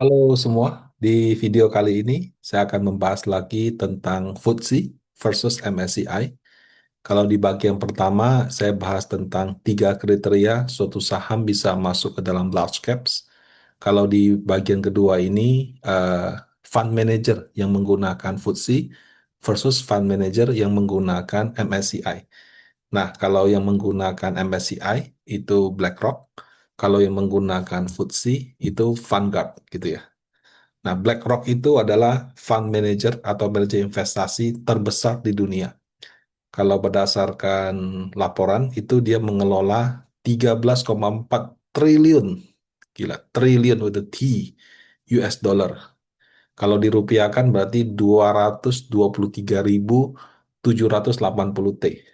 Halo semua, di video kali ini saya akan membahas lagi tentang FTSE versus MSCI. Kalau di bagian pertama, saya bahas tentang tiga kriteria suatu saham bisa masuk ke dalam large caps. Kalau di bagian kedua ini, fund manager yang menggunakan FTSE versus fund manager yang menggunakan MSCI. Nah, kalau yang menggunakan MSCI itu BlackRock, kalau yang menggunakan FTSE itu Vanguard gitu ya. Nah, BlackRock itu adalah fund manager atau manajer investasi terbesar di dunia. Kalau berdasarkan laporan, itu dia mengelola 13,4 triliun, gila, triliun with a T, US dollar. Kalau dirupiahkan berarti 223.780 T.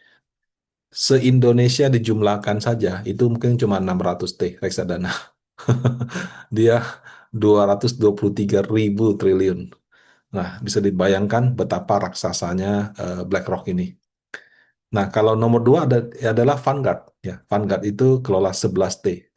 Se-Indonesia dijumlahkan saja, itu mungkin cuma 600 T, reksadana. Dia 223.000 triliun. Nah, bisa dibayangkan betapa raksasanya BlackRock ini. Nah, kalau nomor dua adalah Vanguard. Ya, Vanguard itu kelola 11T.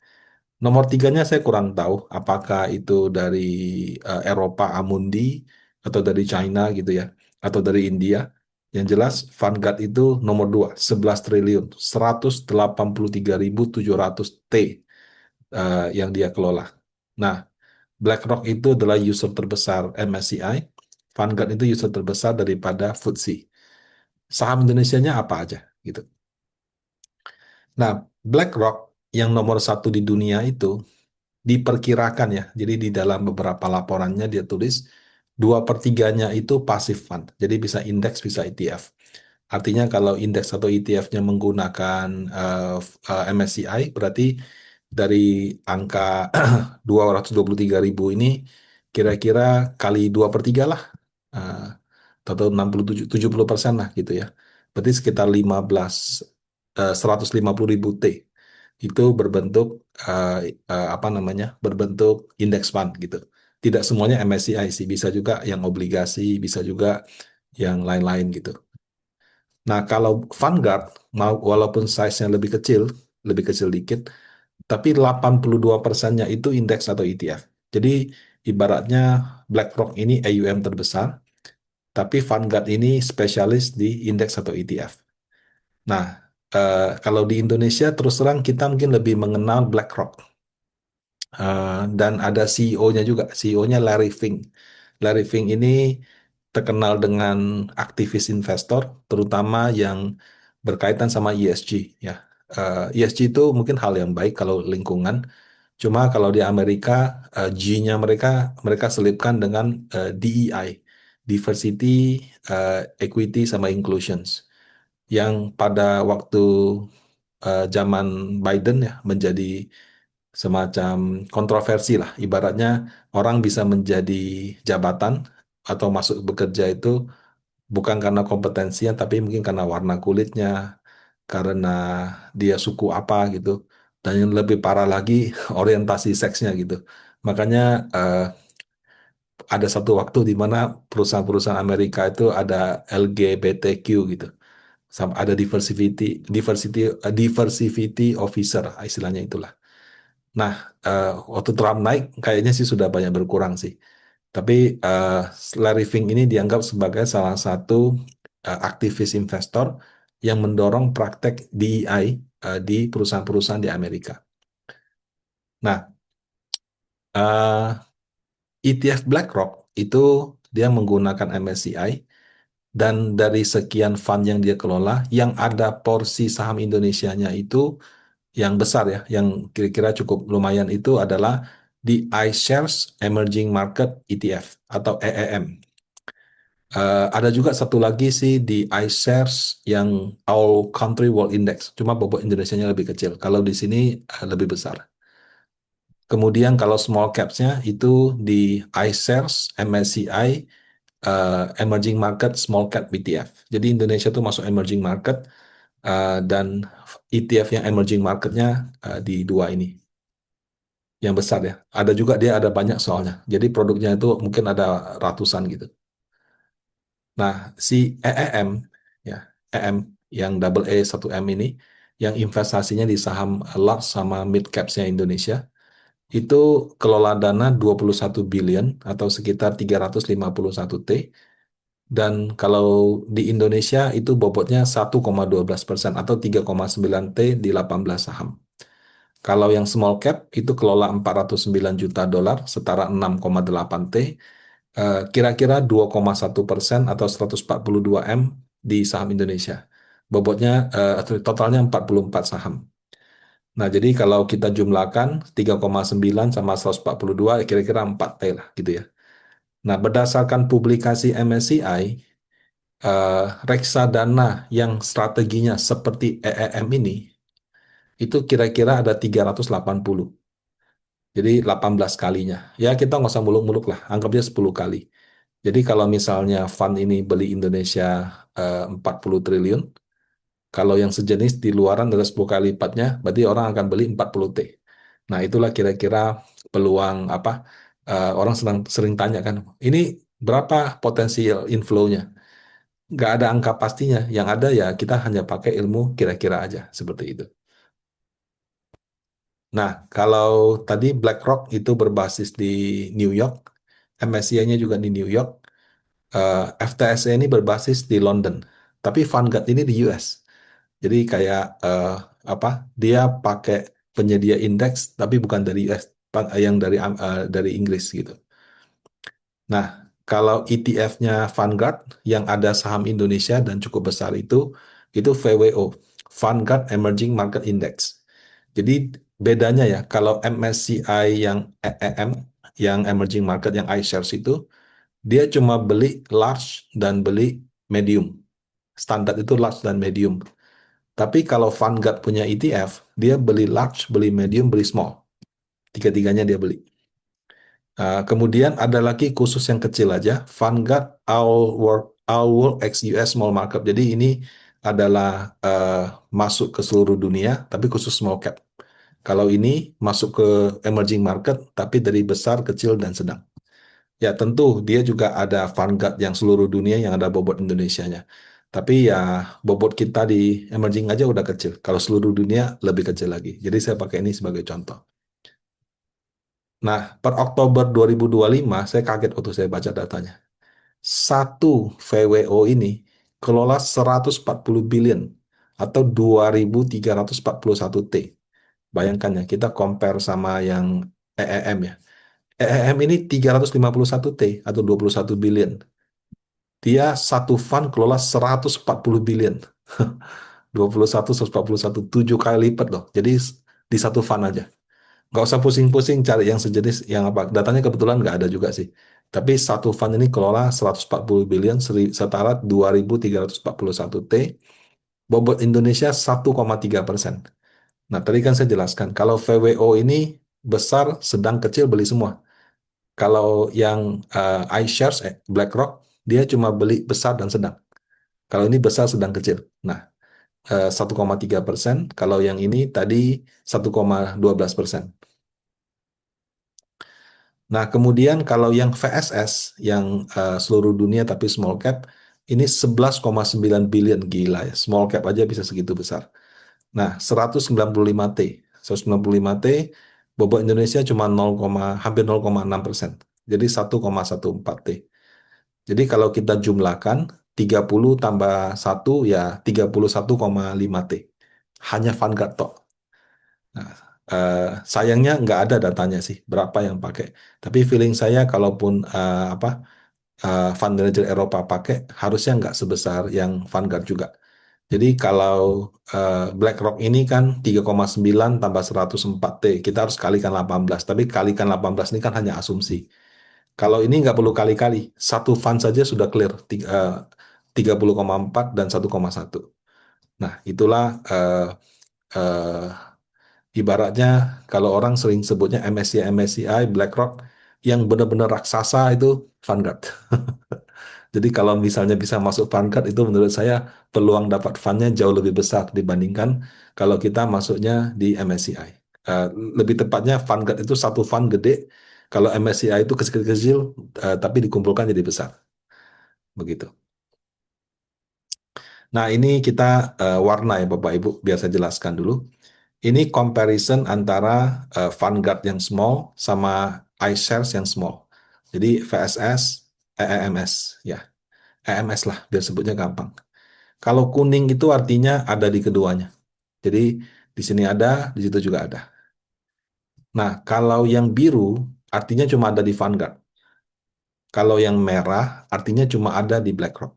Nomor tiganya saya kurang tahu apakah itu dari Eropa Amundi atau dari China gitu ya, atau dari India. Yang jelas Vanguard itu nomor dua, 11 triliun, 183.700 T yang dia kelola. Nah, BlackRock itu adalah user terbesar MSCI, Vanguard itu user terbesar daripada FTSE. Saham Indonesianya apa aja gitu. Nah, BlackRock yang nomor satu di dunia itu diperkirakan ya, jadi di dalam beberapa laporannya dia tulis 2/3-nya itu passive fund, jadi bisa indeks bisa ETF. Artinya kalau indeks atau ETF-nya menggunakan MSCI berarti dari angka 223.000 ini kira-kira kali 2/3 lah. Eh, atau 70% lah gitu ya. Berarti sekitar 150.000 T. Itu berbentuk eh, apa namanya? Berbentuk indeks fund gitu. Tidak semuanya MSCI sih, bisa juga yang obligasi, bisa juga yang lain-lain gitu. Nah, kalau Vanguard, walaupun size-nya lebih kecil dikit, tapi 82%-nya itu indeks atau ETF. Jadi, ibaratnya BlackRock ini AUM terbesar, tapi Vanguard ini spesialis di indeks atau ETF. Nah, kalau di Indonesia, terus terang kita mungkin lebih mengenal BlackRock. Dan ada CEO-nya juga, CEO-nya Larry Fink. Larry Fink ini terkenal dengan aktivis investor, terutama yang berkaitan sama ESG. Ya, ESG itu mungkin hal yang baik kalau lingkungan. Cuma kalau di Amerika, G-nya mereka mereka selipkan dengan DEI, Diversity, Equity, sama Inclusions. Yang pada waktu zaman Biden ya menjadi semacam kontroversi lah. Ibaratnya orang bisa menjadi jabatan atau masuk bekerja itu bukan karena kompetensinya, tapi mungkin karena warna kulitnya, karena dia suku apa gitu. Dan yang lebih parah lagi, orientasi seksnya gitu. Makanya eh, ada satu waktu di mana perusahaan-perusahaan Amerika itu ada LGBTQ gitu. Sama ada diversity officer, istilahnya itulah. Nah, waktu Trump naik, kayaknya sih sudah banyak berkurang sih. Tapi eh, Larry Fink ini dianggap sebagai salah satu aktivis investor yang mendorong praktek DEI di perusahaan-perusahaan di Amerika. Nah, ETF BlackRock itu dia menggunakan MSCI dan dari sekian fund yang dia kelola, yang ada porsi saham Indonesianya itu yang besar ya, yang kira-kira cukup lumayan itu adalah di iShares Emerging Market ETF atau EEM. Ada juga satu lagi sih di iShares yang All Country World Index. Cuma bobot Indonesianya lebih kecil. Kalau di sini lebih besar. Kemudian kalau small caps-nya itu di iShares MSCI Emerging Market Small Cap ETF. Jadi Indonesia tuh masuk emerging market dan ETF yang emerging marketnya di dua ini yang besar ya. Ada juga dia ada banyak soalnya. Jadi produknya itu mungkin ada ratusan gitu. Nah, si EEM ya, EM yang double E 1M ini yang investasinya di saham large sama mid capsnya Indonesia. itu kelola dana 21 billion atau sekitar 351 T. Dan kalau di Indonesia itu bobotnya 1,12% atau 3,9 T di 18 saham. Kalau yang small cap itu kelola 409 juta dolar setara 6,8 T. Kira-kira 2,1% atau 142 M di saham Indonesia. Bobotnya totalnya 44 saham. Nah, jadi kalau kita jumlahkan 3,9 sama 142 kira-kira 4 T lah gitu ya. Nah, berdasarkan publikasi MSCI, reksadana yang strateginya seperti EEM ini itu kira-kira ada 380. Jadi 18 kalinya. Ya kita nggak usah muluk-muluk lah, anggapnya 10 kali. Jadi kalau misalnya fund ini beli Indonesia 40 triliun, kalau yang sejenis di luaran ada 10 kali lipatnya, berarti orang akan beli 40 T. Nah, itulah kira-kira peluang apa orang sering tanya kan, ini berapa potensial inflow-nya? Nggak ada angka pastinya. Yang ada ya kita hanya pakai ilmu kira-kira aja seperti itu. Nah, kalau tadi BlackRock itu berbasis di New York, MSCI-nya juga di New York, FTSE ini berbasis di London, tapi Vanguard ini di US. Jadi kayak apa? Dia pakai penyedia indeks, tapi bukan dari US, yang dari Inggris gitu. Nah, kalau ETF-nya Vanguard yang ada saham Indonesia dan cukup besar itu VWO, Vanguard Emerging Market Index. Jadi bedanya ya, kalau MSCI yang EEM, yang Emerging Market, yang iShares itu, dia cuma beli large dan beli medium. Standar itu large dan medium. Tapi kalau Vanguard punya ETF, dia beli large, beli medium, beli small. Tiga-tiganya dia beli. Kemudian ada lagi khusus yang kecil aja, Vanguard All World ex US Small Market. Jadi ini adalah masuk ke seluruh dunia, tapi khusus small cap. Kalau ini masuk ke emerging market, tapi dari besar, kecil, dan sedang. Ya tentu dia juga ada Vanguard yang seluruh dunia yang ada bobot Indonesianya. Tapi ya bobot kita di emerging aja udah kecil. Kalau seluruh dunia lebih kecil lagi. Jadi saya pakai ini sebagai contoh. Nah, per Oktober 2025, saya kaget waktu saya baca datanya. Satu VWO ini kelola 140 billion atau 2.341 T. Bayangkan ya, kita compare sama yang EEM ya. EEM ini 351 T atau 21 billion. Dia satu fund kelola 140 billion. 21, 141, 7 kali lipat loh. Jadi di satu fund aja. Nggak usah pusing-pusing cari yang sejenis, yang apa. Datanya kebetulan nggak ada juga sih. Tapi satu fund ini kelola 140 billion, setara 2.341 T. Bobot Indonesia 1,3%. Nah, tadi kan saya jelaskan, kalau VWO ini besar, sedang, kecil, beli semua. Kalau yang iShares, BlackRock, dia cuma beli besar dan sedang. Kalau ini besar, sedang, kecil. Nah, 1,3%. Kalau yang ini tadi 1,12%. Nah, kemudian kalau yang VSS, yang seluruh dunia tapi small cap, ini 11,9 billion, gila ya. Small cap aja bisa segitu besar. Nah, 195 T. 195 T, bobot Indonesia cuma hampir 0,6%. Jadi 1,14 T. Jadi kalau kita jumlahkan, 30 tambah 1 ya 31,5 T. Hanya Vanguard tok. Nah, sayangnya nggak ada datanya sih, berapa yang pakai. Tapi feeling saya kalaupun fund manager Eropa pakai, harusnya nggak sebesar yang Vanguard juga. Jadi kalau BlackRock ini kan 3,9 tambah 104 T, kita harus kalikan 18. Tapi kalikan 18 ini kan hanya asumsi. Kalau ini nggak perlu kali-kali, satu fund saja sudah clear 30,4 dan 1,1. Nah, itulah eh, ibaratnya kalau orang sering sebutnya MSCI, MSCI, BlackRock, yang benar-benar raksasa itu Vanguard. Jadi kalau misalnya bisa masuk Vanguard itu menurut saya peluang dapat fundnya jauh lebih besar dibandingkan kalau kita masuknya di MSCI. Eh, Lebih tepatnya Vanguard itu satu fund gede, kalau MSCI itu kecil-kecil tapi dikumpulkan jadi besar. Begitu. Nah ini kita warna ya Bapak Ibu, biar saya jelaskan dulu. Ini comparison antara Vanguard yang small sama iShares yang small. Jadi VSS, EEMS, ya, EMS lah, biar sebutnya gampang. Kalau kuning itu artinya ada di keduanya. Jadi di sini ada, di situ juga ada. Nah, kalau yang biru artinya cuma ada di Vanguard. Kalau yang merah artinya cuma ada di BlackRock.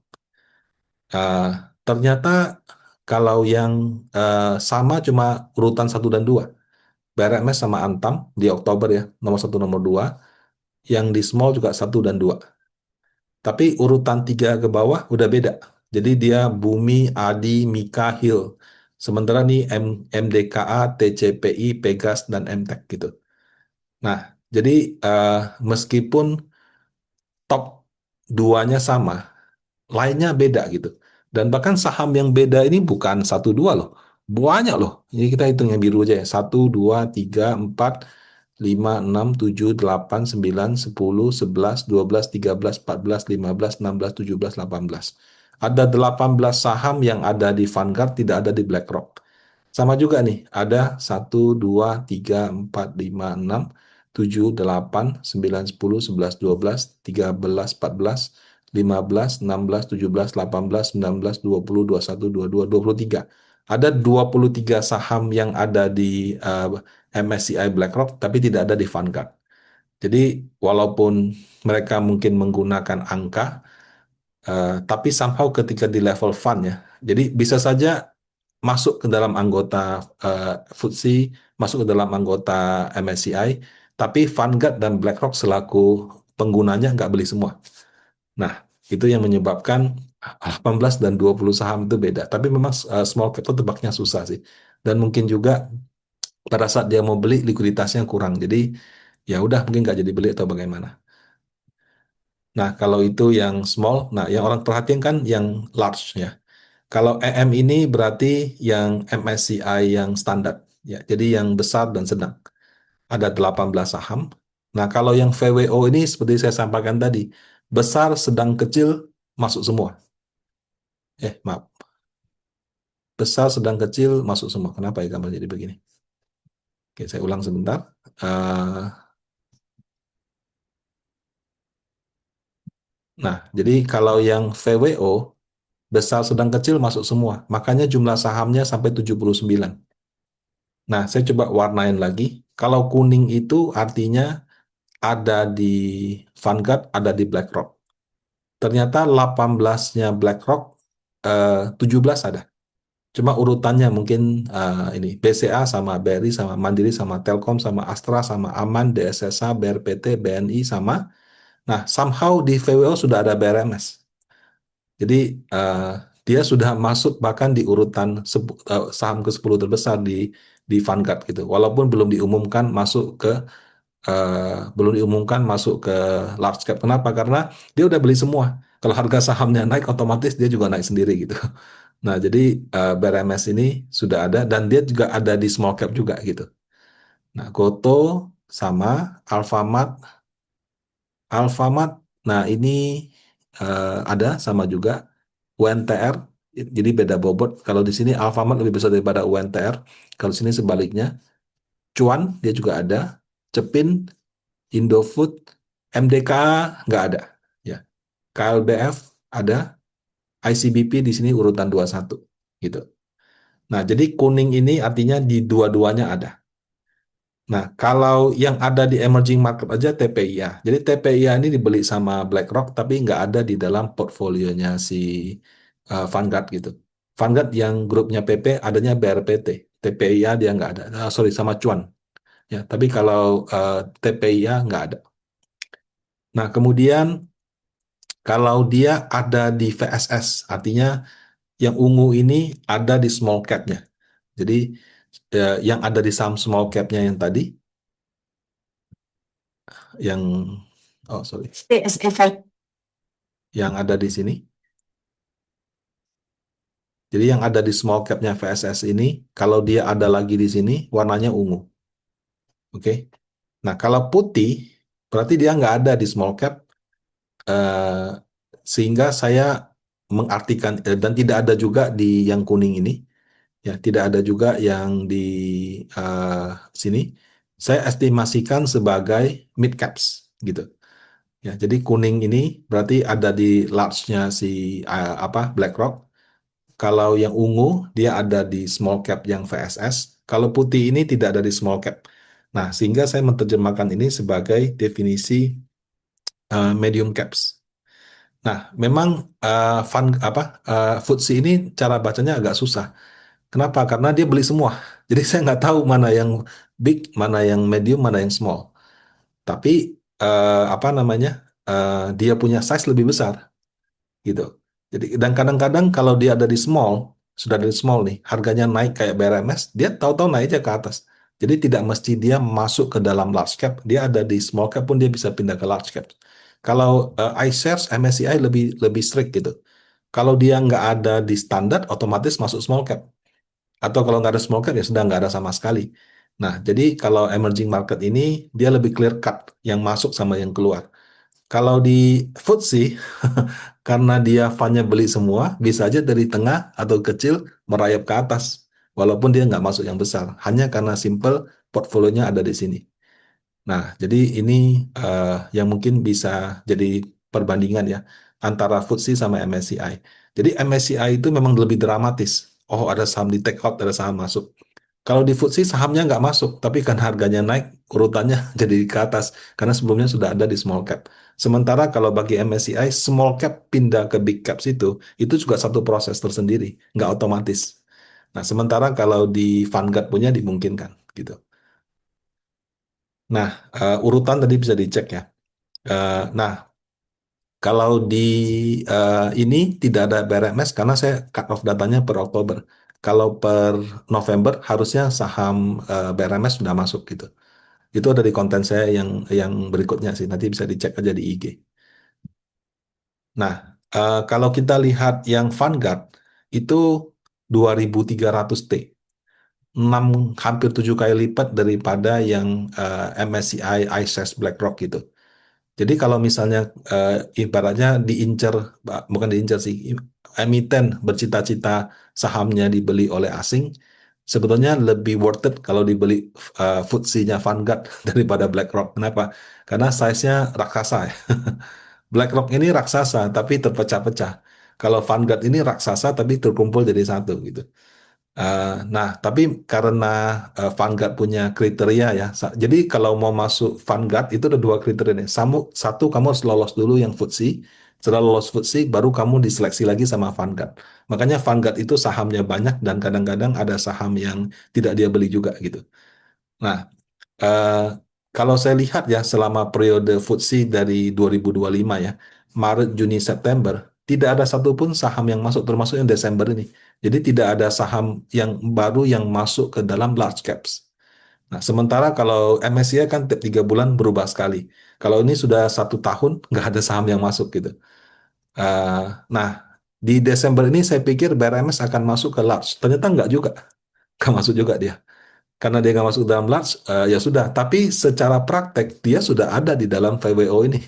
Eh, ternyata kalau yang sama cuma urutan satu dan dua. BRMS sama Antam di Oktober ya, nomor satu, nomor dua. Yang di small juga satu dan dua. Tapi urutan tiga ke bawah udah beda. Jadi dia Bumi, Adi, Mika, Hill. Sementara nih MDKA, TCPI, Pegas, dan MTEK gitu. Nah, jadi eh, meskipun top duanya sama, lainnya beda gitu. Dan bahkan saham yang beda ini bukan satu dua loh, banyak loh. Jadi kita hitung yang biru aja ya. Satu, dua, tiga, empat, lima, enam, tujuh, delapan, sembilan, sepuluh, sebelas, dua belas, tiga belas, empat belas, lima belas, enam belas, tujuh belas, delapan belas. Ada 18 saham yang ada di Vanguard, tidak ada di BlackRock. Sama juga nih, ada satu, dua, tiga, empat, lima, enam, tujuh, delapan, sembilan, sepuluh, sebelas, dua belas, tiga belas, empat belas, lima belas, enam belas, tujuh belas, delapan belas, sembilan belas, dua puluh, dua puluh satu, dua puluh dua, 23. Ada 23 saham yang ada di MSCI BlackRock, tapi tidak ada di Vanguard. Jadi, walaupun mereka mungkin menggunakan angka, tapi somehow ketika di level fund ya, jadi bisa saja masuk ke dalam anggota FTSE, masuk ke dalam anggota MSCI, tapi Vanguard dan BlackRock selaku penggunanya nggak beli semua. Nah, itu yang menyebabkan 18 dan 20 saham itu beda. Tapi memang small cap itu tebaknya susah sih. Dan mungkin juga pada saat dia mau beli likuiditasnya kurang. Jadi ya udah mungkin nggak jadi beli atau bagaimana. Nah, kalau itu yang small, nah yang orang perhatikan kan yang large ya. Kalau EM ini berarti yang MSCI yang standar ya. Jadi yang besar dan sedang. Ada 18 saham. Nah, kalau yang VWO ini seperti saya sampaikan tadi, besar, sedang, kecil masuk semua. Maaf. Besar, sedang, kecil masuk semua. Kenapa ya gambar jadi begini? Oke, saya ulang sebentar. Eh, nah, jadi kalau yang VWO, besar, sedang, kecil masuk semua. Makanya jumlah sahamnya sampai 79. Nah, saya coba warnain lagi. Kalau kuning itu artinya ada di Vanguard, ada di BlackRock. Ternyata 18-nya BlackRock, 17 ada. Cuma urutannya mungkin ini BCA sama BRI sama Mandiri sama Telkom sama Astra sama Aman, DSSA, BRPT, BNI sama. Nah, somehow di VWO sudah ada BRMS. Jadi eh, dia sudah masuk bahkan di urutan saham ke-10 terbesar di Vanguard gitu. Walaupun belum diumumkan masuk ke large cap. Kenapa? Karena dia udah beli semua. Kalau harga sahamnya naik, otomatis dia juga naik sendiri gitu. Nah, jadi BRMS ini sudah ada dan dia juga ada di small cap juga gitu. Nah, Goto sama Alfamart, Alfamart. Nah, ini ada sama juga UNTR. Jadi beda bobot. Kalau di sini Alfamart lebih besar daripada UNTR. Kalau di sini sebaliknya. Cuan dia juga ada. Cepin, Indofood, MDK nggak ada. Ya, KLBF ada, ICBP di sini urutan 21 gitu. Nah, jadi kuning ini artinya di dua-duanya ada. Nah, kalau yang ada di emerging market aja TPIA. Jadi TPIA ini dibeli sama BlackRock tapi nggak ada di dalam portfolionya si Vanguard gitu. Vanguard yang grupnya PP adanya BRPT. TPIA dia nggak ada. Sorry, sama Cuan. Ya, tapi kalau TPIA nggak ada. Nah, kemudian kalau dia ada di VSS, artinya yang ungu ini ada di small cap-nya. Jadi yang ada di saham small cap-nya yang tadi, yang oh sorry, TSFL. yang ada di sini. Jadi yang ada di small cap-nya VSS ini, kalau dia ada lagi di sini, warnanya ungu. Oke. Nah, kalau putih, berarti dia nggak ada di small cap, eh, sehingga saya mengartikan dan tidak ada juga di yang kuning ini. Ya, tidak ada juga yang di sini. Saya estimasikan sebagai mid caps gitu. Ya, jadi kuning ini berarti ada di large-nya si apa BlackRock. Kalau yang ungu dia ada di small cap yang VSS. Kalau putih ini tidak ada di small cap. Nah, sehingga saya menerjemahkan ini sebagai definisi medium caps. Nah, memang fund apa FTSE ini cara bacanya agak susah. Kenapa? Karena dia beli semua. Jadi saya nggak tahu mana yang big, mana yang medium, mana yang small. Tapi apa namanya? Dia punya size lebih besar gitu. Jadi dan kadang-kadang kalau dia ada di small, sudah ada di small nih, harganya naik kayak BRMS, dia tahu-tahu naik aja ke atas. Jadi tidak mesti dia masuk ke dalam large cap, dia ada di small cap pun dia bisa pindah ke large cap. Kalau iShares, MSCI lebih lebih strict gitu. Kalau dia nggak ada di standar, otomatis masuk small cap. Atau kalau nggak ada small cap ya sudah nggak ada sama sekali. Nah, jadi kalau emerging market ini dia lebih clear cut yang masuk sama yang keluar. Kalau di FTSE, karena dia fundnya beli semua, bisa aja dari tengah atau kecil merayap ke atas. Walaupun dia nggak masuk yang besar. Hanya karena simple portfolionya ada di sini. Nah, jadi ini yang mungkin bisa jadi perbandingan ya antara FTSE sama MSCI. Jadi MSCI itu memang lebih dramatis. Oh, ada saham di take out, ada saham masuk. Kalau di FTSE sahamnya nggak masuk, tapi kan harganya naik, urutannya jadi ke atas. Karena sebelumnya sudah ada di small cap. Sementara kalau bagi MSCI, small cap pindah ke big caps itu juga satu proses tersendiri, nggak otomatis. Nah, sementara kalau di Vanguard punya dimungkinkan, gitu. Nah, urutan tadi bisa dicek ya. Nah, kalau di ini tidak ada BRMS karena saya cut off datanya per Oktober. Kalau per November harusnya saham BRMS sudah masuk gitu. Itu ada di konten saya yang berikutnya sih. Nanti bisa dicek aja di IG. Nah, kalau kita lihat yang Vanguard itu 2300 T, 6 hampir 7 kali lipat daripada yang MSCI iShares BlackRock gitu. Jadi kalau misalnya ibaratnya diincar, bukan diincar sih, emiten bercita-cita sahamnya dibeli oleh asing, sebetulnya lebih worth it kalau dibeli FTSE-nya Vanguard daripada BlackRock. Kenapa? Karena size-nya raksasa ya. BlackRock ini raksasa tapi terpecah-pecah. Kalau Vanguard ini raksasa tapi terkumpul jadi satu gitu. Nah, tapi karena Vanguard punya kriteria ya, jadi kalau mau masuk Vanguard itu ada dua kriteria nih. Satu, kamu harus lolos dulu yang FTSE. Setelah lolos FTSE, baru kamu diseleksi lagi sama Vanguard. Makanya Vanguard itu sahamnya banyak dan kadang-kadang ada saham yang tidak dia beli juga gitu. Nah, eh, kalau saya lihat ya selama periode FTSE dari 2025 ya, Maret, Juni, September, tidak ada satupun saham yang masuk termasuk yang Desember ini. Jadi tidak ada saham yang baru yang masuk ke dalam large caps. Nah, sementara kalau MSCI kan tiap 3 bulan berubah sekali. Kalau ini sudah 1 tahun nggak ada saham yang masuk gitu. Eh, nah, di Desember ini saya pikir BRMS akan masuk ke large. Ternyata nggak juga, nggak masuk juga dia. Karena dia nggak masuk dalam large, ya sudah. Tapi secara praktek dia sudah ada di dalam VWO ini.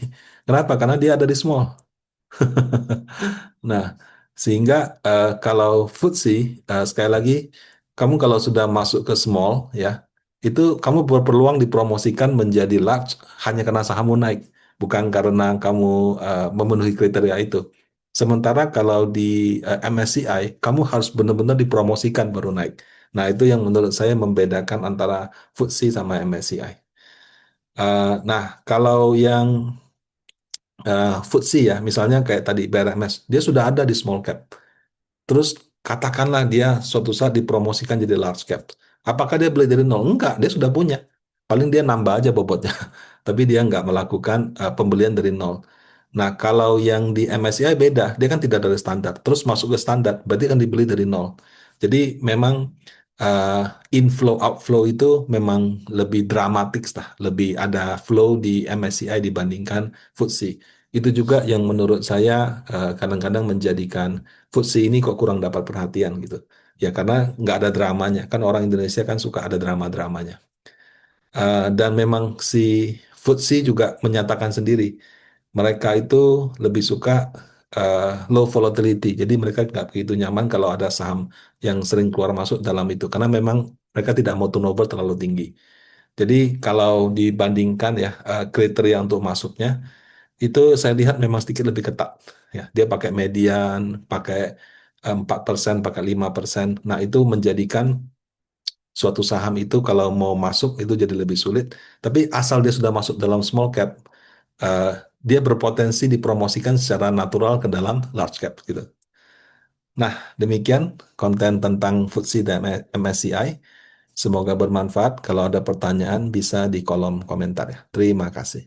Kenapa? Karena dia ada di small. Nah, sehingga kalau FTSE, sekali lagi, kamu kalau sudah masuk ke small, ya, itu kamu berpeluang dipromosikan menjadi large hanya karena sahammu naik, bukan karena kamu memenuhi kriteria itu. Sementara kalau di MSCI, kamu harus benar-benar dipromosikan baru naik. Nah, itu yang menurut saya membedakan antara FTSE sama MSCI. Nah, kalau yang FTSE ya, misalnya kayak tadi BRMS, dia sudah ada di small cap. Terus katakanlah dia suatu saat dipromosikan jadi large cap. Apakah dia beli dari nol? Enggak, dia sudah punya. Paling dia nambah aja bobotnya. Tapi dia nggak melakukan pembelian dari nol. Nah, kalau yang di MSCI beda, dia kan tidak dari standar. Terus masuk ke standar, berarti kan dibeli dari nol. Jadi memang uh, inflow outflow itu memang lebih dramatik lah, lebih ada flow di MSCI dibandingkan FTSE. Itu juga yang menurut saya kadang-kadang menjadikan FTSE ini kok kurang dapat perhatian gitu. Ya karena nggak ada dramanya. Kan orang Indonesia kan suka ada drama-dramanya. Dan memang si FTSE juga menyatakan sendiri, mereka itu lebih suka low volatility. Jadi mereka nggak begitu nyaman kalau ada saham yang sering keluar masuk dalam itu, karena memang mereka tidak mau turnover terlalu tinggi. Jadi kalau dibandingkan ya kriteria untuk masuknya itu saya lihat memang sedikit lebih ketat. Ya, dia pakai median, pakai 4%, pakai 5%. Nah, itu menjadikan suatu saham itu kalau mau masuk itu jadi lebih sulit. Tapi asal dia sudah masuk dalam small cap, eh, dia berpotensi dipromosikan secara natural ke dalam large cap gitu. Nah, demikian konten tentang FTSE dan MSCI. Semoga bermanfaat. Kalau ada pertanyaan bisa di kolom komentar ya. Terima kasih.